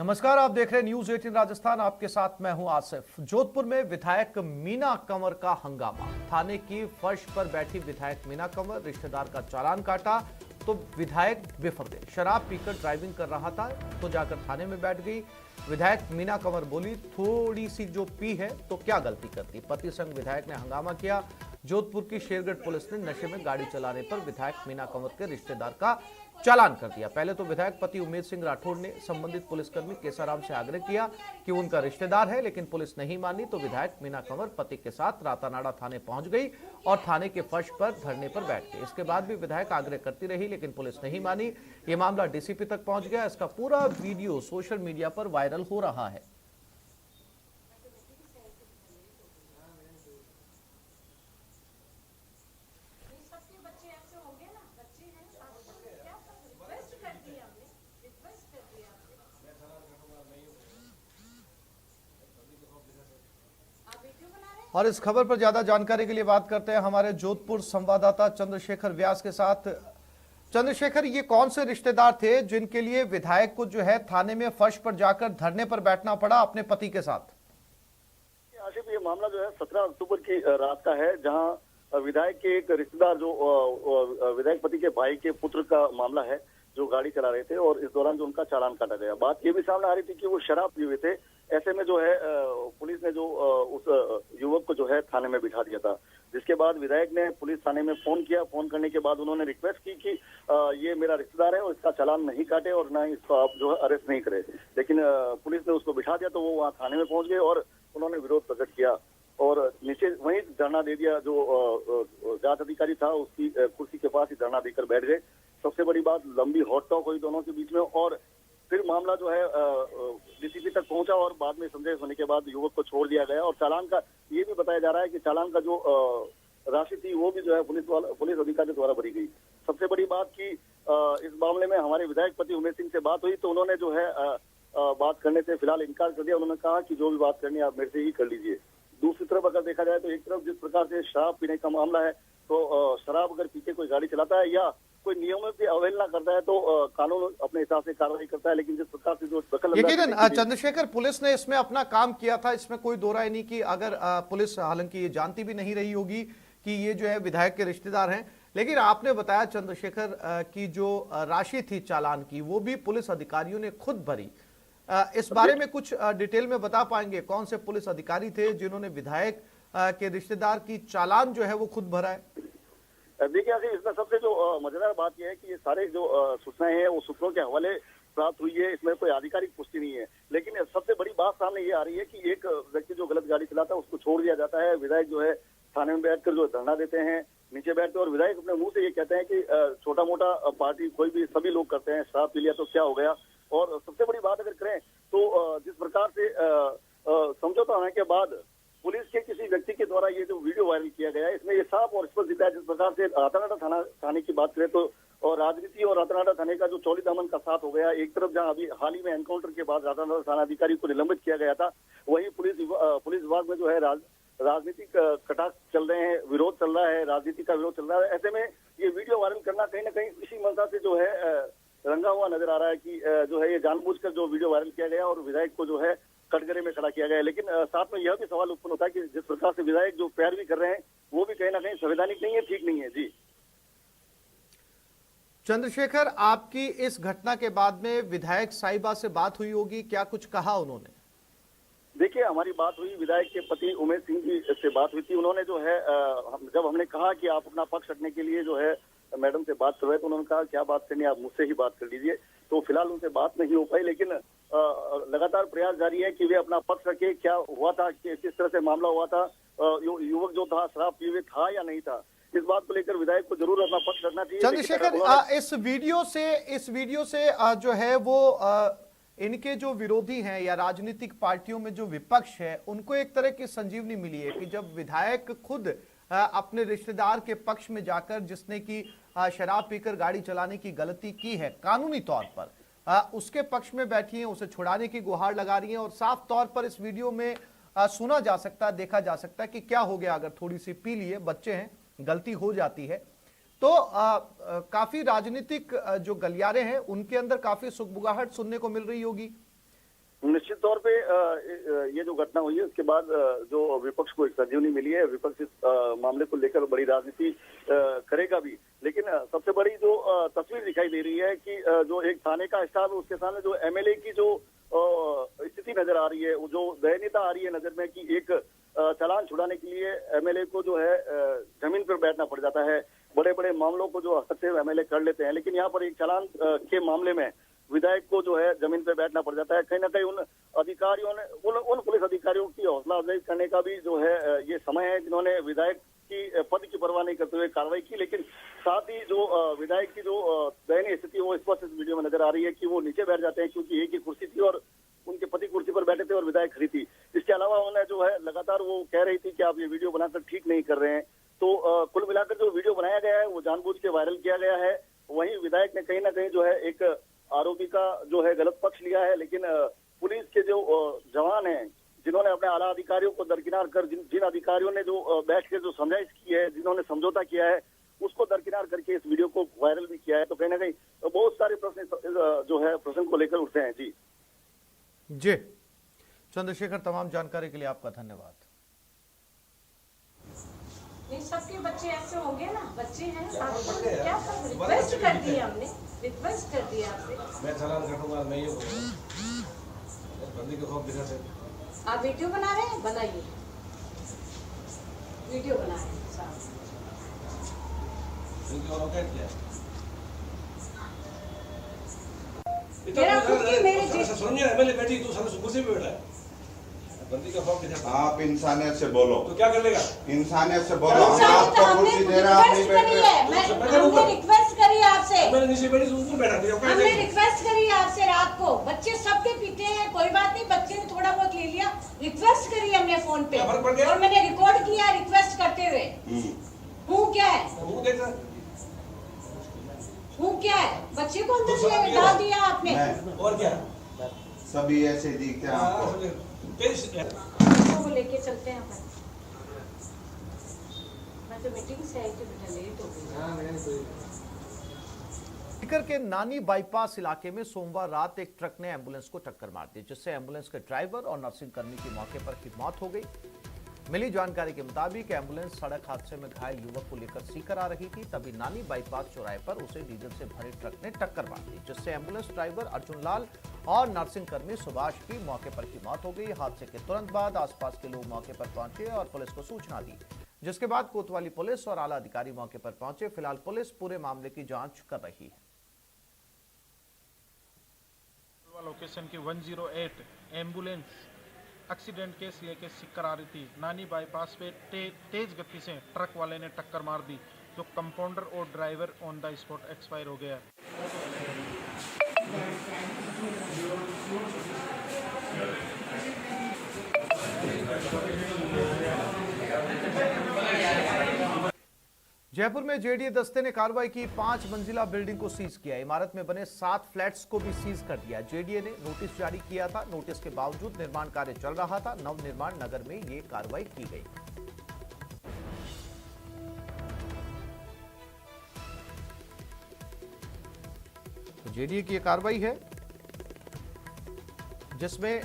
नमस्कार, आप देख रहे हैं न्यूज 18 राजस्थान। आपके साथ मैं हूं आसिफ। जोधपुर में विधायक मीना कंवर का हंगामा। थाने की फर्श पर बैठी विधायक मीना कंवर, रिश्तेदार का चालान काटा तो विधायक बिफर गए। शराब पीकर ड्राइविंग कर रहा था तो जाकर थाने में बैठ गई। विधायक मीना कंवर बोली, थोड़ी सी जो पी है तो क्या गलती करती। पति संग विधायक ने हंगामा किया। जोधपुर की शेरगढ़ पुलिस ने नशे में गाड़ी चलाने पर विधायक मीना कंवर के रिश्तेदार का चालान कर दिया। पहले तो विधायक पति उमेश सिंह राठौड़ ने संबंधित पुलिसकर्मी केसाराम से आग्रह किया कि उनका रिश्तेदार है, लेकिन पुलिस नहीं मानी तो विधायक मीना कंवर पति के साथ रातानाडा थाने पहुंच गई और थाने के फर्श पर धरने पर बैठ गए। इसके बाद भी विधायक आग्रह करती रही, लेकिन पुलिस नहीं मानी। ये मामला डीसीपी तक पहुंच गया। इसका पूरा वीडियो सोशल मीडिया पर वायरल हो रहा है। और इस खबर पर ज्यादा जानकारी के लिए बात करते हैं हमारे जोधपुर संवाददाता चंद्रशेखर व्यास के साथ। चंद्रशेखर, ये कौन से रिश्तेदार थे जिनके लिए विधायक को जो है थाने में फर्श पर जाकर धरने पर बैठना पड़ा अपने पति के साथ? आशिफ, ये मामला जो है 17 अक्टूबर की रात का है, जहां विधायक के एक रिश्तेदार जो विधायक पति के भाई के पुत्र का मामला है, जो गाड़ी चला रहे थे और इस दौरान जो उनका चालान काटा गया। बात ये भी सामने आ रही थी कि वो शराब पी हुए थे। ऐसे में जो है पुलिस ने जो उस युवक को जो है थाने में बिठा दिया था, जिसके बाद विधायक ने पुलिस थाने में फोन किया। फोन करने के बाद उन्होंने रिक्वेस्ट की कि ये मेरा रिश्तेदार है और इसका चालान नहीं काटे और ना ही इसको आप जो है अरेस्ट नहीं करे। लेकिन पुलिस ने उसको बिठा दिया तो वो वहाँ थाने में पहुंच गए और उन्होंने विरोध प्रकट किया और नीचे वहीं धरना दे दिया। जो जांच अधिकारी था उसकी कुर्सी के पास ही धरना देकर बैठ गए। सबसे बड़ी बात, लंबी हॉट टॉक हुई दोनों के बीच में और फिर मामला जो है डीसीपी तक पहुंचा और बाद में समझाइश होने के बाद युवक को छोड़ दिया गया। और चालान का ये भी बताया जा रहा है कि चालान का जो राशि थी वो भी जो है पुलिस अधिकारी द्वारा भरी गई। सबसे बड़ी बात की इस मामले में हमारे विधायक पति उमेश सिंह से बात हुई तो उन्होंने जो है बात करने से फिलहाल इनकार कर दिया। उन्होंने कहा कि जो भी बात करनी है आप मेरे से ही कर लीजिए। दूसरी तरफ अगर देखा जाए तो एक तरफ जिस प्रकार से शराब पीने का मामला है, तो शराब अगर पी के कोई गाड़ी चलाता है या कोई नियमों की अवहेलना करता है तो कानून अपने हिसाब से कार्रवाई करता है। लेकिन जिस प्रकार से जो दखल, यकीनन चंद्रशेखर, पुलिस ने इसमें अपना काम किया था, इसमें कोई दो राय नहीं कि अगर पुलिस हालांकि ये जानती भी नहीं रही होगी कि ये जो है विधायक के रिश्तेदार हैं, लेकिन आपने बताया चंद्रशेखर कि जो राशि थी चालान की वो भी पुलिस अधिकारियों ने खुद भरी। इस बारे में कुछ डिटेल में बता पाएंगे कौन से पुलिस अधिकारी थे जिन्होंने विधायक के रिश्तेदार की चालान जो है वो खुद भरा है? देखिए, इसमें सबसे जो मजेदार बात यह है कि ये सारे जो सूचनाएं हैं वो सूत्रों के हवाले प्राप्त हुई है। इसमें कोई आधिकारिक पुष्टि नहीं है। लेकिन सबसे बड़ी बात सामने ये आ रही है कि एक व्यक्ति जो गलत गाड़ी चलाता है उसको छोड़ दिया जाता है। विधायक जो है थाने में बैठकर जो धरना देते हैं, नीचे बैठते हैं और विधायक अपने मुंह से ये कहते हैं कि छोटा मोटा पार्टी कोई भी सभी लोग करते हैं, शराब पी लिया तो क्या हो गया। और सबसे बड़ी बात अगर करें तो जिस प्रकार से समझौता होने के बाद पुलिस के किसी व्यक्ति के द्वारा ये जो वीडियो वायरल किया गया है, इसमें ये साफ और स्पष्ट दिखता है। जिस प्रकार से रातानाडा थाने की बात करें तो और राजनीति और रातानाडा थाने का जो चौड़ी दामन का साथ हो गया। एक तरफ जहां अभी हाल ही में एनकाउंटर के बाद रातानाडा थाना अधिकारी को निलंबित किया गया था, वहीं पुलिस विभाग में जो है राजनीतिक कटाक्ष चल रहे हैं, विरोध चल रहा है, राजनीति का विरोध चल रहा है। ऐसे में ये वीडियो वायरल करना कहीं ना कहीं इसी मंशा से जो है रंगा हुआ नजर आ रहा है कि जो है ये जानबूझकर जो वीडियो वायरल किया गया और विधायक को जो है कटघरे में खड़ा किया गया है। लेकिन साथ में यह भी सवाल उत्पन्न होता है कि जिस प्रकार से विधायक जो पैरवी कर रहे हैं वो भी कहीं ना कहीं संवैधानिक नहीं है, ठीक नहीं है। जी चंद्रशेखर, आपकी इस घटना के बाद में विधायक साहिबा से बात हुई होगी, क्या कुछ कहा उन्होंने? देखिए, हमारी बात हुई, विधायक के पति उमेश सिंह जी से बात हुई थी। उन्होंने जो है जब हमने कहा कि आप अपना पक्ष रखने के लिए जो है मैडम से बात करवाए तो उन्होंने कहा क्या बात करनी है, आप मुझसे ही बात कर लीजिए। तो फिलहाल उनसे बात नहीं हो पाई, लेकिन लगातार प्रयास जारी है कि वे अपना पक्ष रखे। क्या हुआ था, किस तरह से मामला हुआ था, युवक जो था शराब पीए था या नहीं था, इस बात को लेकर विधायक को जरूर अपना पक्ष रखना चाहिए। चंद्रशेखर, इस वीडियो से जो है वो इनके जो विरोधी हैं या राजनीतिक पार्टियों में जो विपक्ष है उनको एक तरह की संजीवनी मिली है कि जब विधायक खुद अपने रिश्तेदार के पक्ष में जाकर, जिसने की शराब पीकर गाड़ी चलाने की गलती की है कानूनी तौर पर, उसके पक्ष में बैठी हैं, उसे छुड़ाने की गुहार लगा रही हैं। और साफ तौर पर इस वीडियो में सुना जा सकता है, देखा जा सकता है कि क्या हो गया अगर थोड़ी सी पी लिए, बच्चे हैं, गलती हो जाती है। तो काफी राजनीतिक जो गलियारे हैं उनके अंदर काफी सुगबुगाहट सुनने को मिल रही होगी। निश्चित तौर पे ये जो घटना हुई है उसके बाद जो विपक्ष को एक संजीवनी मिली है, विपक्ष इस मामले को लेकर बड़ी राजनीति करेगा भी। लेकिन सबसे बड़ी जो तस्वीर दिखाई दे रही है कि जो एक थाने का स्टाफ है उसके सामने जो एमएलए की जो स्थिति नजर आ रही है, वो जो दयनीयता आ रही है नजर में कि एक चालान छुड़ाने के लिए एमएलए को जो है जमीन पर बैठना पड़ जाता है। बड़े बड़े मामलों को जो हस्तक्षेप एमएलए कर लेते हैं, लेकिन यहाँ पर एक चालान के मामले में विधायक को जो है जमीन पे बैठना पड़ जाता है। कहीं ना कहीं उन अधिकारियों ने उन पुलिस अधिकारियों की हौसला अफजाई करने का भी जो है ये समय है जिन्होंने विधायक की पद की परवाह नहीं करते हुए कार्रवाई की। लेकिन साथ ही जो विधायक की जो दयनीय स्थिति वो स्पष्ट इस वीडियो में नजर आ रही है कि वो नीचे बैठ जाते हैं क्योंकि एक ही कुर्सी थी और उनके पति कुर्सी पर बैठे थे और विधायक खड़ी थी। इसके अलावा उन्होंने जो है लगातार वो कह रही थी कि आप ये वीडियो बनाकर ठीक नहीं कर रहे हैं। तो कुल मिलाकर जो वीडियो बनाया गया है वो जानबूझ के वायरल किया गया है। वहीं विधायक ने कहीं ना कहीं जो है एक आरोपी का जो है गलत पक्ष लिया है। लेकिन पुलिस के जो जवान हैं जिन्होंने अपने आला अधिकारियों को दरकिनार कर जिन अधिकारियों ने जो बैठ के जो समझाइश की है, जिन्होंने समझौता किया है, उसको दरकिनार करके इस वीडियो को वायरल भी किया है। तो कहीं ना कहीं बहुत सारे प्रश्न जो है प्रश्न को लेकर उठते हैं। जी चंद्रशेखर, तमाम जानकारी के लिए आपका धन्यवाद। सबके बच्चे ऐसे होंगे ना, बच्चे हैं क्या रिक्वेस्ट कर दी हमने, रिक्वेस्ट कर दी आपसे। मैं चालान कटूंगा, मैं ये बोलूंगा बंदी के खौफ दिखा से। आप वीडियो बना रहे हैं, बनाइए वीडियो बना रहे हैं। मेरा खुद की मेरे सुनिए एमएलए बैठी तू साले कुर्सी पे बैठा है, बंदी का खौफ दिखा। आप इंसानियत से बोलो तो क्या कर लेगा? इंसानियत से बोलो। हम आपको कुर्सी दे रहे हैं, आप नहीं बैठ रहे। हमने रिक्वेस्ट करी आपसे, मैंने नीचे बैठी तू ऊपर बैठा दिया। हमने रिक्वेस्ट करी आपसे रात को। बच्चे सबके पीते हैं, कोई बात नहीं, बच्चे ने थोड़ा बहुत ले लिया। रिक्वेस्ट करी हमने फोन पे और मैंने रिकॉर्ड किया रिक्वेस्ट करते हुए। हूँ क्या है, हूँ क्या है, बच्चे को अंदर डाल दिया आपने। और क्या सभी ऐसे दिखते हैं आपको। वो लेके चलते हैं अपन। मैं तो मीटिंग से आई थी, बेटा लेट हो गई। सीकर के नानी बाईपास इलाके में सोमवार रात एक ट्रक ने एम्बुलेंस को टक्कर मार दी, जिससे एम्बुलेंस के ड्राइवर और नर्सिंग कर्मी की मौके पर ही मौत हो गई। मिली जानकारी के मुताबिक एम्बुलेंस सड़क हादसे में घायल युवक को लेकर सीकर आ रही थी, तभी नानी बाईपास चौराहे पर उसे डीजल से भरे ट्रक ने टक्कर मार दी, जिससे एम्बुलेंस ड्राइवर अर्जुन लाल और नर्सिंग कर्मी सुभाष की मौके पर ही मौत हो गई। हादसे के तुरंत बाद आसपास के लोग मौके पर पहुंचे और पुलिस को सूचना दी, जिसके बाद कोतवाली पुलिस और आला अधिकारी मौके पर पहुंचे। फिलहाल पुलिस पूरे मामले की जांच कर रही है। लोकेशन की 108 एम्बुलेंस एक्सीडेंट केस लेके सीकर आ रही थी। नानी बाईपास पे तेज गति से ट्रक वाले ने टक्कर मार दी, जो कंपाउंडर और driver on the spot expire हो गया। जयपुर में जेडीए दस्ते ने कार्रवाई की, 5 मंजिला बिल्डिंग को सीज किया। इमारत में बने 7 फ्लैट्स को भी सीज कर दिया। जेडीए ने नोटिस जारी किया था, नोटिस के बावजूद निर्माण कार्य चल रहा था। नव निर्माण नगर में ये कार्रवाई की गई। तो जेडीए की ये कार्रवाई है जिसमें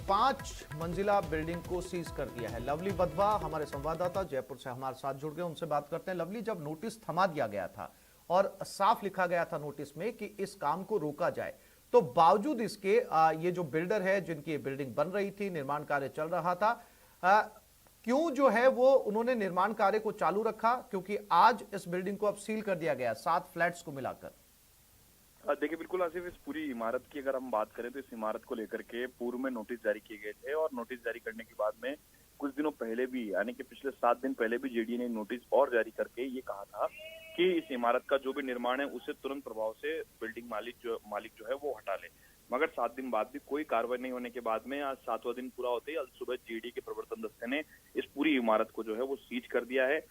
5 मंजिला बिल्डिंग को सीज कर दिया है। लवली बधवा हमारे संवाददाता जयपुर से हमारे साथ जुड़ गए, उनसे बात करते हैं। लवली, जब नोटिस थमा दिया गया था और साफ लिखा गया था नोटिस में कि इस काम को रोका जाए, तो बावजूद इसके ये जो बिल्डर है जिनकी ये बिल्डिंग बन रही थी, निर्माण कार्य चल रहा था, क्यों जो है वो उन्होंने निर्माण कार्य को चालू रखा? क्योंकि आज इस बिल्डिंग को अब सील कर दिया गया 7 फ्लैट्स को मिलाकर। देखिए बिल्कुल आसिफ, इस पूरी इमारत की अगर हम बात करें तो इस इमारत को लेकर के पूर्व में नोटिस जारी किए गए थे और नोटिस जारी करने के बाद में कुछ दिनों पहले भी, यानी कि पिछले 7 दिन पहले भी जेडीए ने नोटिस और जारी करके ये कहा था कि इस इमारत का जो भी निर्माण है उसे तुरंत प्रभाव से बिल्डिंग मालिक जो है वो हटा ले। मगर 7 दिन बाद भी कोई कार्रवाई नहीं होने के बाद में आज 7वां दिन पूरा होते ही आज सुबह जेडीए के प्रवर्तन दस्ते ने इस पूरी इमारत को जो है वो सीज कर दिया है।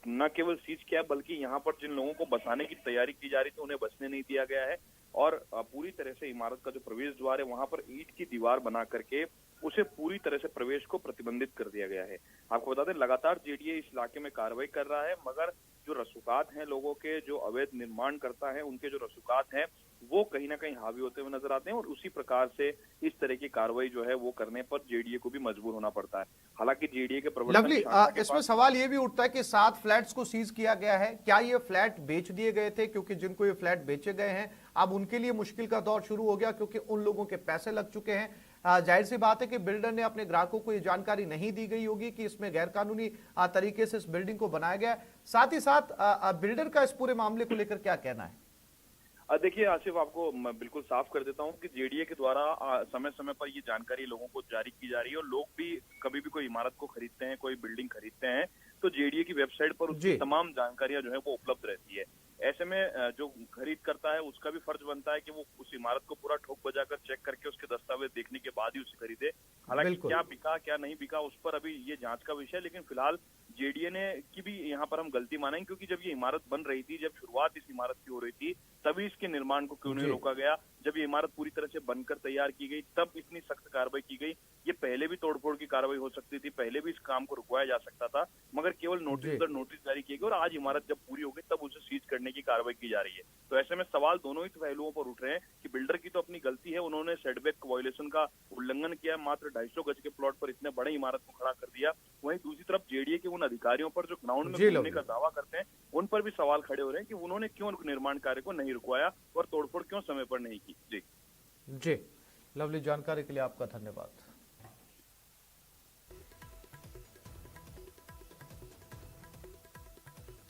न केवल सीज किया बल्कि यहाँ पर जिन लोगों को बसाने की तैयारी की जा रही थी उन्हें बसने नहीं दिया गया है और पूरी तरह से इमारत का जो प्रवेश द्वार है वहां पर ईंट की दीवार बना करके उसे पूरी तरह से प्रवेश को प्रतिबंधित कर दिया गया है। आपको बता दें लगातार जेडीए इस इलाके में कार्रवाई कर रहा है, मगर जो रसूखात हैं लोगों के, जो अवैध निर्माण करता है उनके जो रसूखात हैं वो कहीं ना कहीं हावी होते हुए नजर आते हैं और उसी प्रकार से इस तरह की कार्रवाई जो है वो करने पर जेडीए को भी मजबूर होना पड़ता है। हालांकि जेडीए के प्रवर्तन लवली, इसमें सवाल ये भी उठता है कि 7 फ्लैट्स को सीज किया गया है, क्या ये फ्लैट बेच दिए गए थे? क्योंकि जिनको ये फ्लैट बेचे गए हैं अब उनके लिए मुश्किल का दौर शुरू हो गया, क्योंकि उन लोगों के पैसे लग चुके हैं। जाहिर सी बात है कि बिल्डर ने अपने ग्राहकों को ये जानकारी नहीं दी गई होगी कि इसमें गैरकानूनी तरीके से इस बिल्डिंग को बनाया गया है। साथ ही साथ बिल्डर का इस पूरे मामले को लेकर क्या कहना है? देखिए आसिफ, आपको मैं बिल्कुल साफ कर देता हूं कि जेडीए के द्वारा समय समय पर ये जानकारी लोगों को जारी की जा रही है और लोग भी कभी भी कोई इमारत को खरीदते हैं, कोई बिल्डिंग खरीदते हैं तो जेडीए की वेबसाइट पर उसकी तमाम जानकारियां जो है वो उपलब्ध रहती है। ऐसे में जो खरीद करता है उसका भी फर्ज बनता है कि वो उस इमारत को पूरा ठोक बजाकर चेक करके उसके दस्तावेज देखने के बाद ही उसे खरीदे। हालांकि क्या बिका क्या नहीं बिका उस पर अभी ये जांच का विषय है, लेकिन फिलहाल जेडीए ने की भी यहाँ पर हम गलती मानेंगे, क्योंकि जब ये इमारत बन रही थी, जब शुरुआत इस इमारत की हो रही थी, तभी इसके निर्माण को क्यों नहीं रोका गया? जब ये इमारत पूरी तरह से बनकर तैयार की गई तब इतनी सख्त कार्रवाई की गई। ये पहले भी तोड़फोड़ की कार्रवाई हो सकती थी, पहले भी इस काम को रुकवाया जा सकता था, मगर केवल नोटिस जारी किए गए और आज इमारत जब पूरी हो गई तब उसे सीज करने की कार्रवाई की जा रही है। तो ऐसे में सवाल दोनों ही पहलुओं पर उठ रहे हैं कि बिल्डर की तो अपनी गलती है, उन्होंने सेटबैक वायलेशन का उल्लंघन किया, मात्र 250 गज के प्लॉट पर इतने बड़े इमारत को खड़ा कर दिया। वहीं दूसरी तरफ जेडीए के उन अधिकारियों पर जो ग्राउंड में घूमने का दावा करते हैं उन पर भी सवाल खड़े हो रहे हैं कि उन्होंने क्यों निर्माण कार्य को नहीं रुकवाया और तोड़फोड़ क्यों समय पर नहीं की। जी लवली, जानकारी के लिए आपका धन्यवाद।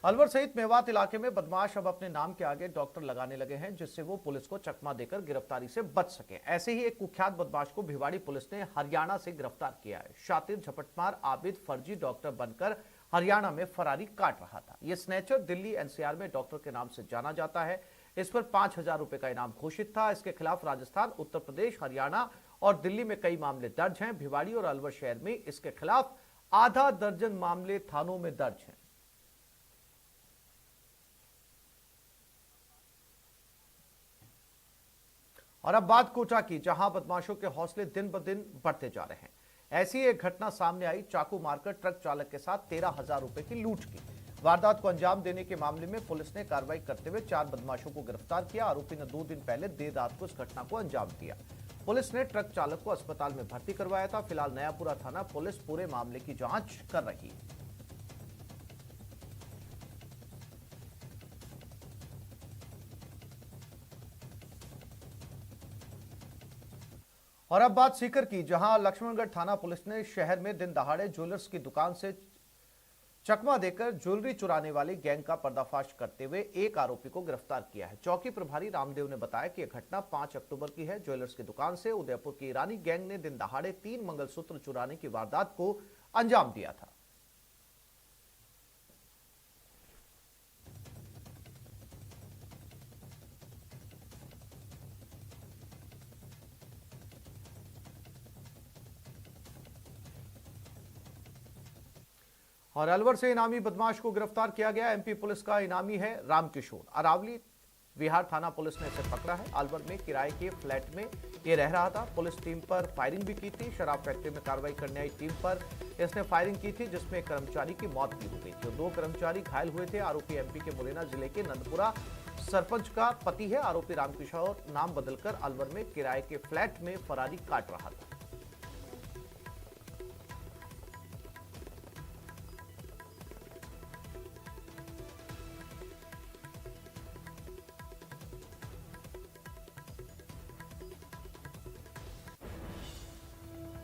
अलवर सहित मेवात इलाके में बदमाश अब अपने नाम के आगे डॉक्टर लगाने लगे हैं, जिससे वो पुलिस को चकमा देकर गिरफ्तारी से बच सके। ऐसे ही एक कुख्यात बदमाश को भिवाड़ी पुलिस ने हरियाणा से गिरफ्तार किया है। शातिर झपटमार आबिद फर्जी डॉक्टर बनकर हरियाणा में फरारी काट रहा था। यह स्नेचर दिल्ली एनसीआर में डॉक्टर के नाम से जाना जाता है। इस पर 5,000 रुपए का इनाम घोषित था। इसके खिलाफ राजस्थान, उत्तर प्रदेश, हरियाणा और दिल्ली में कई मामले दर्ज हैं। भिवाड़ी और अलवर शहर में इसके खिलाफ आधा दर्जन मामले थानों में दर्ज हैं। और अब बात कोटा की, जहां बदमाशों के हौसले दिन ब दिन बढ़ते जा रहे हैं। ऐसी एक घटना सामने आई, चाकू मारकर ट्रक चालक के साथ 13,000 रुपए की लूट की। वारदात को अंजाम देने के मामले में पुलिस ने कार्रवाई करते हुए 4 बदमाशों को गिरफ्तार किया। आरोपी ने 2 दिन पहले देर रात को इस घटना को अंजाम दिया। पुलिस ने ट्रक चालक को अस्पताल में भर्ती करवाया था। फिलहाल नयापुरा थाना पुलिस पूरे मामले की जांच कर रही है। और अब बात सीकर की, जहां लक्ष्मणगढ़ थाना पुलिस ने शहर में दिन दहाड़े ज्वेलर्स की दुकान से चकमा देकर ज्वेलरी चुराने वाली गैंग का पर्दाफाश करते हुए एक आरोपी को गिरफ्तार किया है। चौकी प्रभारी रामदेव ने बताया कि यह घटना 5 अक्टूबर की है। ज्वेलर्स की दुकान से उदयपुर की ईरानी गैंग ने दिन दहाड़े 3 मंगलसूत्र चुराने की वारदात को अंजाम दिया था। और अलवर से इनामी बदमाश को गिरफ्तार किया गया। एमपी पुलिस का इनामी है रामकिशोर। अरावली विहार थाना पुलिस ने इसे पकड़ा है। अलवर में किराए के फ्लैट में ये रह रहा था। पुलिस टीम पर फायरिंग भी की थी। शराब फैक्ट्री में कार्रवाई करने आई टीम पर इसने फायरिंग की थी, जिसमें एक कर्मचारी की मौत भी हो गई थी। 2 कर्मचारी घायल हुए थे। आरोपी एमपी के मुरैना जिले के नंदपुरा सरपंच का पति है। आरोपी रामकिशोर नाम बदलकर अलवर में किराए के फ्लैट में फरारी काट रहा था।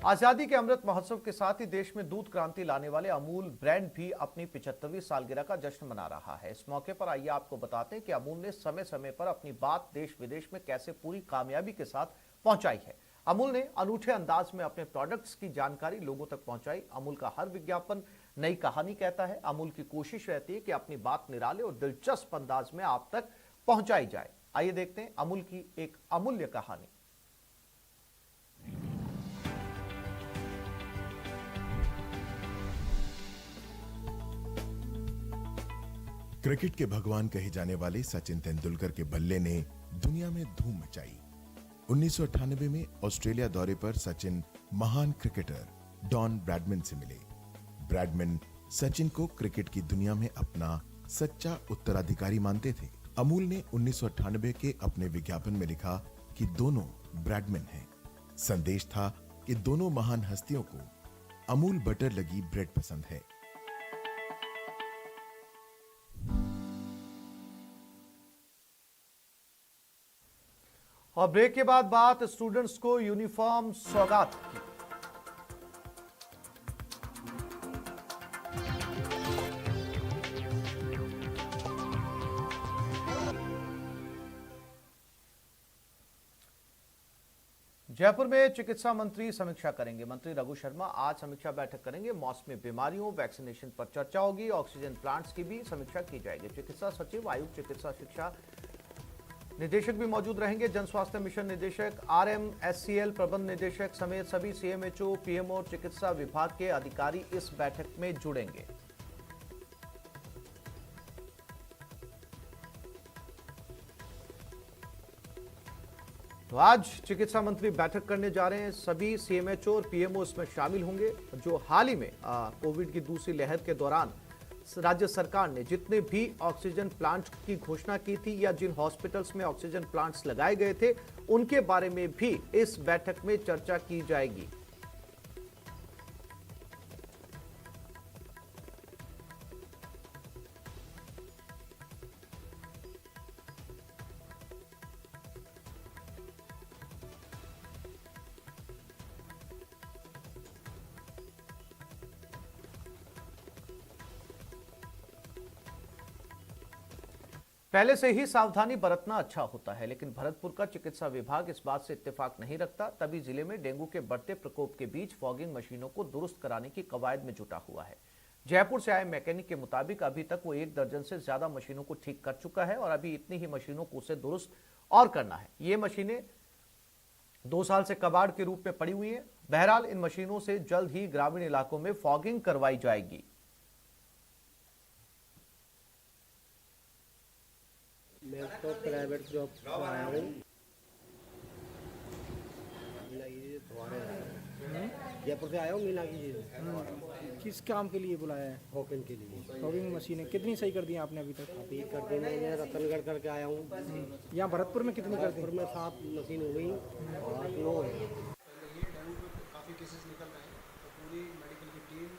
आजादी के अमृत महोत्सव के साथ ही देश में दूध क्रांति लाने वाले अमूल ब्रांड भी अपनी 75वीं सालगिरह का जश्न मना रहा है। इस मौके पर आइए आपको बताते हैं कि अमूल ने समय समय पर अपनी बात देश विदेश में कैसे पूरी कामयाबी के साथ पहुंचाई है। अमूल ने अनूठे अंदाज में अपने प्रोडक्ट्स की जानकारी लोगों तक पहुंचाई। अमूल का हर विज्ञापन नई कहानी कहता है। अमूल की कोशिश रहती है कि अपनी बात निराले और दिलचस्प अंदाज में आप तक पहुंचाई जाए। आइए देखते हैं अमूल की एक अमूल्य कहानी। क्रिकेट के भगवान कहे जाने वाले सचिन तेंदुलकर के बल्ले ने दुनिया में धूम मचाई। 1998 में ऑस्ट्रेलिया दौरे पर सचिन महान क्रिकेटर डॉन ब्रैडमैन से मिले। ब्रैडमैन सचिन को क्रिकेट की दुनिया में अपना सच्चा उत्तराधिकारी मानते थे। अमूल ने 1998 के अपने विज्ञापन में लिखा कि दोनों ब्रेडमैन हैं। संदेश था कि दोनों महान हस्तियों को अमूल बटर लगी ब्रेड पसंद है। और ब्रेक के बाद बात स्टूडेंट्स को यूनिफॉर्म सौगात की। जयपुर में चिकित्सा मंत्री समीक्षा करेंगे। मंत्री रघु शर्मा आज समीक्षा बैठक करेंगे। मौसमी बीमारियों, वैक्सीनेशन पर चर्चा होगी। ऑक्सीजन प्लांट्स की भी समीक्षा की जाएगी। चिकित्सा सचिव, आयुक्त चिकित्सा शिक्षा निदेशक भी मौजूद रहेंगे। जन स्वास्थ्य मिशन निदेशक, RMSCL प्रबंध निदेशक समेत सभी CMHO, PMO और चिकित्सा विभाग के अधिकारी इस बैठक में जुड़ेंगे। तो आज चिकित्सा मंत्री बैठक करने जा रहे हैं। सभी CMHO और PMO इसमें शामिल होंगे। जो हाल ही में कोविड की दूसरी लहर के दौरान राज्य सरकार ने जितने भी ऑक्सीजन प्लांट की घोषणा की थी या जिन हॉस्पिटल्स में ऑक्सीजन प्लांट्स लगाए गए थे, उनके बारे में भी इस बैठक में चर्चा की जाएगी। पहले से ही सावधानी बरतना अच्छा होता है, लेकिन भरतपुर का चिकित्सा विभाग इस बात से इत्तेफाक नहीं रखता। तभी जिले में डेंगू के बढ़ते प्रकोप के बीच फॉगिंग मशीनों को दुरुस्त कराने की कवायद में जुटा हुआ है। जयपुर से आए मैकेनिक के मुताबिक अभी तक वो 1 दर्जन से ज्यादा मशीनों को ठीक कर चुका है और अभी इतनी ही मशीनों को उसे दुरुस्त और करना है। ये मशीनें 2 साल से कबाड़ के रूप में पड़ी हुई हैं। बहरहाल इन मशीनों से जल्द ही ग्रामीण इलाकों में फॉगिंग करवाई जाएगी। मैं तो प्राइवेट जॉब आया हूँ। जयपुर से आया हूँ मीना की। किस काम के लिए बुलाया है? फॉगिंग के लिए। फॉगिंग मशीनें कितनी सही कर दी आपने अभी तक? अभी कर दी मैंने रतनगढ़ करके आया हूँ। यहाँ भरतपुर में कितनी कर दी? भरतपुर में 7 मशीन हो गई और 9 है। डेंगू के काफ़ी केसेस निकल रहे हैं, तो पूरी मेडिकल की टीम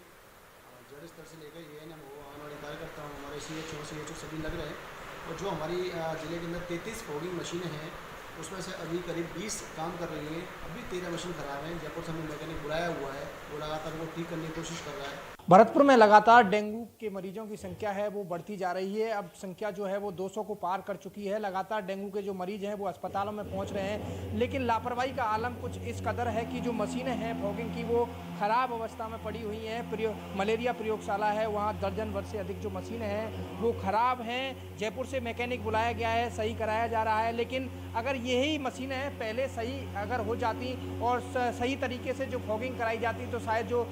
जड़ स्तर से लेकर ANM हो, आंगनवाड़ी कार्यकर्ता हो, हमारे CHO सभी लग रहे हैं। और जो हमारी ज़िले के अंदर 33 फॉगिंग मशीनें हैं, उसमें से अभी करीब 20 काम कर रही हैं। अभी 13 मशीन खराब हैं। जयपुर से हमने मैकेनिक बुलाया हुआ है, वो लगातार वो ठीक करने की कोशिश कर रहा है। भरतपुर में लगातार डेंगू के मरीजों की संख्या है वो बढ़ती जा रही है। अब संख्या जो है वो 200 को पार कर चुकी है। लगातार डेंगू के जो मरीज हैं वो अस्पतालों में पहुंच रहे हैं, लेकिन लापरवाही का आलम कुछ इस कदर है कि जो मशीनें हैं फॉगिंग की वो खराब अवस्था में पड़ी हुई हैं। मलेरिया प्रयोगशाला है, वहाँ दर्जन भर से अधिक जो मशीनें हैं वो खराब हैं। जयपुर से मैकेनिक बुलाया गया है, सही कराया जा रहा है, लेकिन अगर यही मशीनें पहले सही अगर हो जाती और सही तरीके से जो फॉगिंग कराई जाती तो शायद जो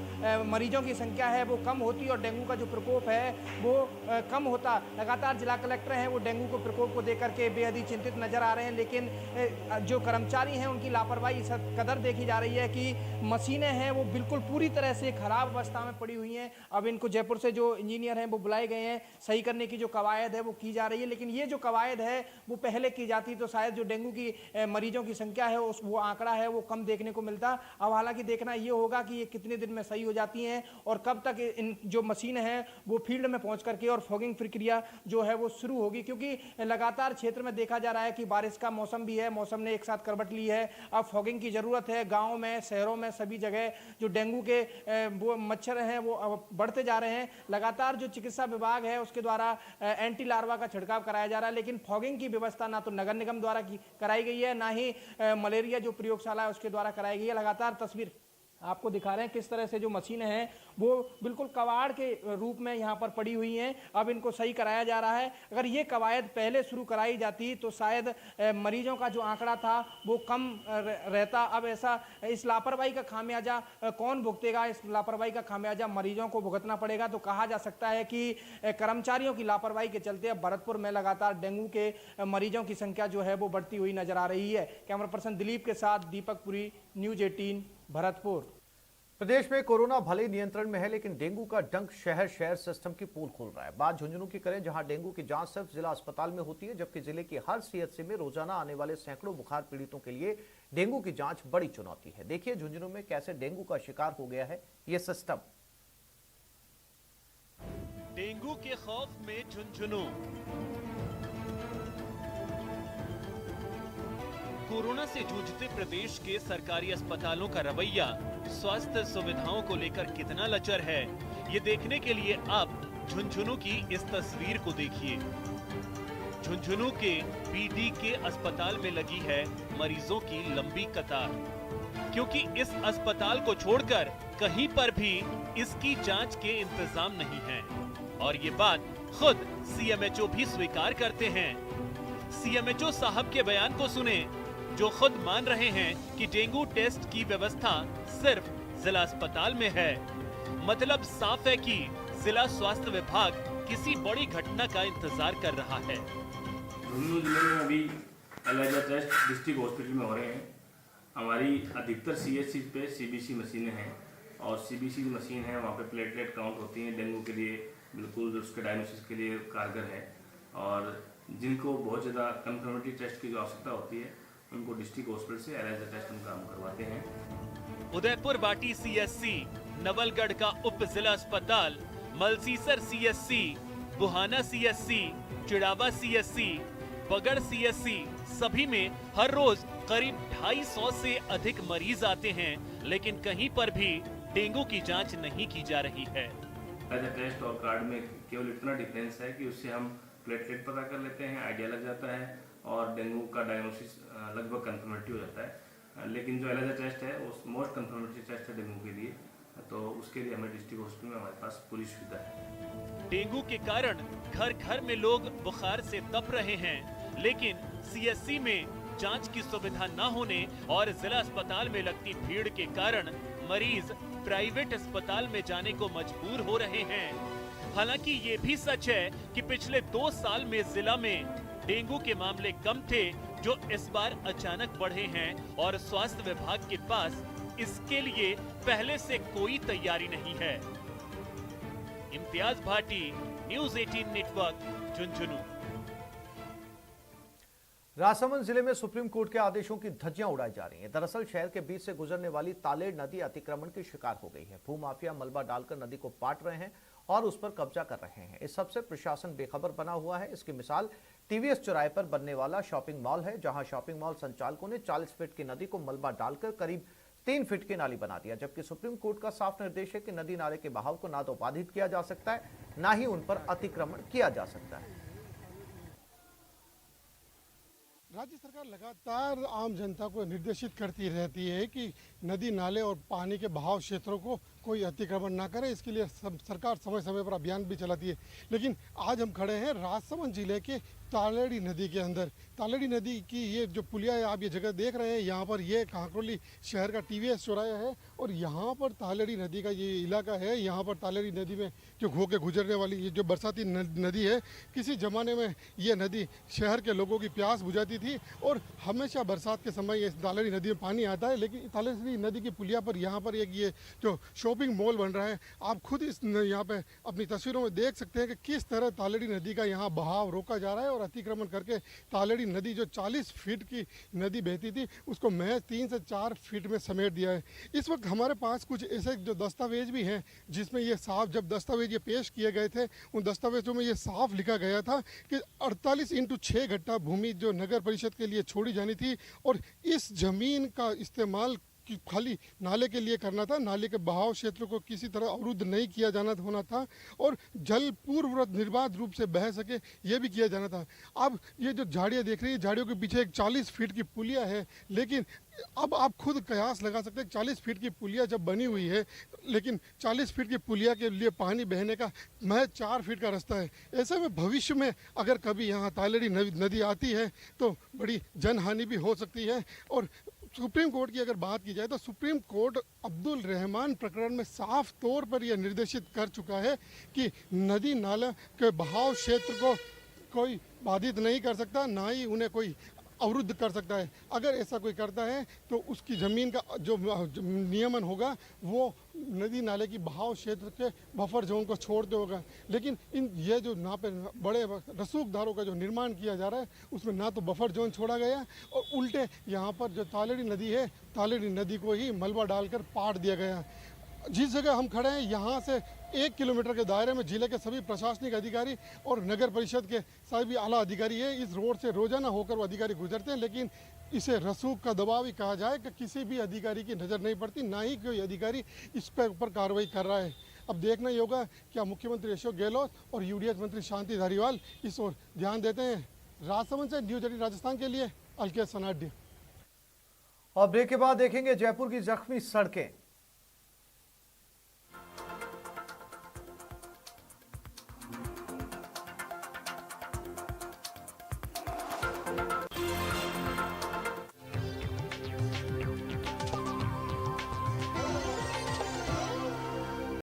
मरीजों की संख्या है वो कम होती और डेंगू का जो प्रकोप है वो कम होता। लगातार जिला कलेक्टर हैं वो डेंगू के प्रकोप को देकर के बेहद ही चिंतित नजर आ रहे हैं, लेकिन जो कर्मचारी हैं उनकी लापरवाही इस कदर देखी जा रही है कि मशीनें हैं वो बिल्कुल पूरी तरह से खराब अवस्था में पड़ी हुई हैं। अब इनको जयपुर से जो इंजीनियर हैं वो बुलाए गए हैं, सही करने की जो कवायद है वो की जा रही है, लेकिन ये जो कवायद है वो पहले की जाती तो शायद जो डेंगू की मरीजों की संख्या है वो आंकड़ा है वो कम देखने को मिलता। अब हालांकि देखना ये होगा कि ये कितने दिन में सही हो जाती हैं और कब तक इन जो मशीनें हैं वो फील्ड में पहुंच करके और फॉगिंग प्रक्रिया जो है वो शुरू होगी, क्योंकि लगातार क्षेत्र में देखा जा रहा है कि बारिश का मौसम भी है, मौसम ने एक साथ करवट ली है। अब फॉगिंग की जरूरत है। गाँव में, शहरों में, सभी जगह जो डेंगू के वो मच्छर हैं वो बढ़ते जा रहे हैं। लगातार जो चिकित्सा विभाग है उसके द्वारा एंटी लार्वा का छिड़काव कराया जा रहा है, लेकिन फॉगिंग की व्यवस्था ना तो नगर निगम द्वारा कराई गई है, ना ही मलेरिया जो प्रयोगशाला है उसके द्वारा कराई गई है। लगातार तस्वीर आपको दिखा रहे हैं किस तरह से जो मशीनें हैं वो बिल्कुल कबाड़ के रूप में यहाँ पर पड़ी हुई हैं। अब इनको सही कराया जा रहा है। अगर ये कवायद पहले शुरू कराई जाती तो शायद मरीजों का जो आंकड़ा था वो कम रहता। अब ऐसा इस लापरवाही का खामियाजा कौन भुगतेगा? इस लापरवाही का खामियाजा मरीजों को भुगतना पड़ेगा। तो कहा जा सकता है कि कर्मचारियों की लापरवाही के चलते अब भरतपुर में लगातार डेंगू के मरीजों की संख्या जो है वो बढ़ती हुई नजर आ रही है। कैमरा पर्सन दिलीप के साथ दीपक पुरी, न्यूज़ 18 भरतपुर। प्रदेश में कोरोना भले ही नियंत्रण में है, लेकिन डेंगू का डंक शहर शहर सिस्टम की पोल खोल रहा है। बात झुंझुनू की करें, जहां डेंगू की जांच सिर्फ जिला अस्पताल में होती है, जबकि जिले की हर सीएचसी में रोजाना आने वाले सैकड़ों बुखार पीड़ितों के लिए डेंगू की जांच बड़ी चुनौती है। देखिए झुंझुनू में कैसे डेंगू का शिकार हो गया है ये सिस्टम। डेंगू के खौफ में झुंझुनू। कोरोना से जूझते प्रदेश के सरकारी अस्पतालों का रवैया स्वास्थ्य सुविधाओं को लेकर कितना लचर है, ये देखने के लिए आप झुंझुनू की इस तस्वीर को देखिए। झुंझुनू के पीडी के अस्पताल में लगी है मरीजों की लंबी कतार, क्योंकि इस अस्पताल को छोड़कर कहीं पर भी इसकी जांच के इंतजाम नहीं है। और ये बात खुद सीएमएचओ भी स्वीकार करते हैं। सीएमएचओ साहब के बयान को सुने, जो खुद मान रहे हैं कि डेंगू टेस्ट की व्यवस्था सिर्फ जिला अस्पताल में है। मतलब साफ है कि जिला स्वास्थ्य विभाग किसी बड़ी घटना का इंतजार कर रहा है। झुंझुनू जिले में अभी एलाइजा टेस्ट डिस्ट्रिक्ट हॉस्पिटल में हो रहे हैं। हमारी अधिकतर सीएचसी पे सीबीसी मशीनें हैं, और सीबीसी मशीन है वहाँ पे प्लेटलेट काउंट होती हैं, डेंगू के लिए बिल्कुल उसके डायग्नोसिस के लिए कारगर है। और जिनको बहुत ज़्यादा कंफर्मेटरी टेस्ट की जो आवश्यकता होती है, उनको डिस्ट्रिक्ट हॉस्पिटल से एलाइजा टेस्ट उनका हम करवाते हैं। उदयपुर बाटी सीएचसी, नवलगढ़ का उप जिला अस्पताल, Malsisar CHC, Buhana CHC, Chirawa CHC, Bagar CHC, सभी में हर रोज करीब 250 से अधिक मरीज आते हैं, लेकिन कहीं पर भी डेंगू की जांच नहीं की जा रही है। एलाइजा टेस्ट और कार्ड में केवल इतना डिफरेंस है कि उससे हम प्लेटलेट पता कर लेते हैं, आइडिया लग जाता है, और डेंगू का डायग्नोसिस लगभग कंफर्मेटरी हो जाता है। लेकिन जो एलाइजा टेस्ट है वो मोस्ट कंफर्मेटरी टेस्ट है डेंगू के लिए, तो उसके लिए हमें डिस्ट्रिक्ट हॉस्पिटल में हमारे पास पूरी सुविधा है। डेंगू के कारण घर घर में लोग बुखार से तप रहे हैं, लेकिन सीएचसी में जांच की सुविधा न होने और जिला अस्पताल में लगती भीड़ के कारण मरीज प्राइवेट अस्पताल में जाने को मजबूर हो रहे हैं। हालांकि ये भी सच है कि पिछले 2 साल में जिला में डेंगू के मामले कम थे, जो इस बार अचानक बढ़े हैं, और स्वास्थ्य विभाग के पास इसके लिए पहले से कोई तैयारी नहीं है। Imtiyaz Bhati, news 18 network, Jhunjhunu. राजसमंद जिले में सुप्रीम कोर्ट के आदेशों की धज्जियां उड़ाई जा रही हैं। दरअसल शहर के बीच से गुजरने वाली तालेड़ नदी अतिक्रमण की शिकार हो गई है। भूमाफिया मलबा डालकर नदी को पाट रहे हैं और उस पर कब्जा कर रहे हैं। इस सबसे प्रशासन बेखबर बना हुआ है। इसकी मिसाल टीवीएस चौराहे पर बनने वाला शॉपिंग मॉल है, जहां शॉपिंग मॉल संचालकों ने 40 फीट की नदी को मलबा डालकर करीब 3 फीट की नाली बना दिया, जबकि सुप्रीम कोर्ट का साफ निर्देश है कि नदी नाले के बहाव को ना तो बाधित किया जा सकता है, ना ही उन पर अतिक्रमण किया जा सकता है। राज्य सरकार लगातार आम जनता को निर्देशित करती रहती है कि नदी नाले और पानी के बहाव क्षेत्रों को कोई अतिक्रमण ना करे। इसके लिए सरकार समय समय पर अभियान भी चलाती है। लेकिन आज हम खड़े हैं राजसमंद जिले के तालेड़ी नदी के अंदर। तालेड़ी नदी की ये जो पुलिया है, आप ये जगह देख रहे हैं, यहाँ पर ये कांकरोली शहर का टीवीएस चौराहा है, और यहाँ पर तालेड़ी नदी का ये इलाका है। यहाँ पर तालेड़ी नदी में जो होके गुजरने वाली ये जो बरसाती नदी है, किसी ज़माने में ये नदी शहर के लोगों की प्यास बुझाती थी, और हमेशा बरसात के समय ये तालेड़ी नदी में पानी आता है। लेकिन तालेड़ी नदी की पुलिया पर यहाँ पर एक ये जो शॉपिंग मॉल बन रहा है, आप खुद इस यहाँ पे अपनी तस्वीरों में देख सकते हैं कि किस तरह तालेड़ी नदी का यहाँ बहाव रोका जा रहा है, और अतिक्रमण करके तालेड़ी नदी जो 40 फीट की नदी बहती थी उसको महज 3 से 4 फीट में समेट दिया है। इस वक्त हमारे पास कुछ ऐसे जो दस्तावेज भी हैं जिसमें ये साफ, जब दस्तावेज ये पेश किए गए थे, उन दस्तावेजों में ये साफ लिखा गया था कि 48x6 घंटा भूमि जो नगर परिषद के लिए छोड़ी जानी थी, और इस जमीन का इस्तेमाल खाली नाले के लिए करना था। नाले के बहाव क्षेत्र को किसी तरह अवरुद्ध नहीं किया जाना होना था, और जल पूर्ववत निर्बाध रूप से बह सके ये भी किया जाना था। अब ये जो झाड़ियाँ देख रही है, झाड़ियों के पीछे एक 40 फीट की पुलिया है, लेकिन अब आप खुद कयास लगा सकते हैं 40 फीट की पुलिया जब बनी हुई है, लेकिन 40 फीट की पुलिया के लिए पानी बहने का महज 4 फीट का रास्ता है। ऐसे में भविष्य में अगर कभी यहाँ तालेड़ी नदी आती है तो बड़ी जनहानि भी हो सकती है। और सुप्रीम कोर्ट की अगर बात की जाए तो सुप्रीम कोर्ट अब्दुल रहमान प्रकरण में साफ तौर पर यह निर्देशित कर चुका है कि नदी नाला के बहाव क्षेत्र को कोई बाधित नहीं कर सकता, ना ही उन्हें कोई अवरुद्ध कर सकता है। अगर ऐसा कोई करता है तो उसकी ज़मीन का जो नियमन होगा वो नदी नाले की बहाव क्षेत्र के बफर जोन को छोड़ते होगा। लेकिन ये जो यहाँ पे बड़े रसूखधारों का जो निर्माण किया जा रहा है उसमें ना तो बफर जोन छोड़ा गया और उल्टे यहाँ पर जो तालेड़ी नदी है, तालेड़ी नदी को ही मलबा डालकर पाट दिया गया। जिस जगह हम खड़े हैं यहाँ से 1 किलोमीटर के दायरे में जिले के सभी प्रशासनिक अधिकारी और नगर परिषद के सभी आला अधिकारी है। इस रोड से रोजाना होकर वो अधिकारी गुजरते हैं, लेकिन इसे रसूख का दबाव ही कहा जाए कि किसी भी अधिकारी की नज़र नहीं पड़ती, ना ही कोई अधिकारी इस पर ऊपर कार्रवाई कर रहा है। अब देखना ही होगा क्या मुख्यमंत्री अशोक गहलोत और यूडीएच मंत्री शांति धारीवाल इस ओर ध्यान देते हैं। राजसमंद से न्यूज 18 राजस्थान के लिए अलकेश सनाड्य। और ब्रेक के बाद देखेंगे जयपुर की जख्मी सड़कें।